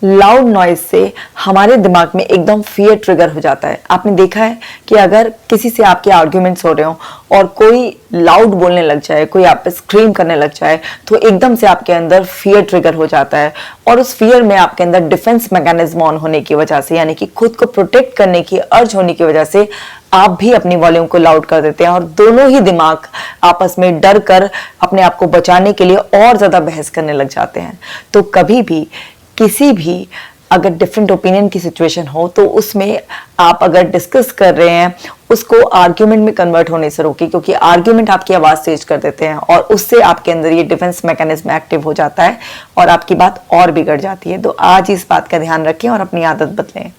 Loud noise से हमारे दिमाग में एकदम फियर ट्रिगर हो जाता है। आपने देखा है कि अगर किसी से आपके आर्ग्यूमेंट्स हो रहे हो और कोई लाउड बोलने लग जाए, कोई आप पे स्क्रीम करने लग जाए, तो एकदम से आपके अंदर फियर ट्रिगर हो जाता है और उस फियर में आपके अंदर डिफेंस मैकेनिज्म ऑन होने की वजह से, यानी कि खुद को प्रोटेक्ट करने की अर्ज होने की वजह से आप भी अपनी वॉल्यूम को लाउड कर देते हैं और दोनों ही दिमाग आपस में डर कर अपने आप को बचाने के लिए और ज्यादा बहस करने लग जाते हैं। तो कभी भी किसी भी अगर डिफरेंट ओपिनियन की सिचुएशन हो तो उसमें आप अगर डिस्कस कर रहे हैं उसको आर्ग्यूमेंट में कन्वर्ट होने से रोकिए, क्योंकि आर्ग्यूमेंट आपकी आवाज तेज कर देते हैं और उससे आपके अंदर ये डिफेंस मैकेनिज्म एक्टिव हो जाता है और आपकी बात और बिगड़ जाती है। तो आज इस बात का ध्यान रखें और अपनी आदत बदलें।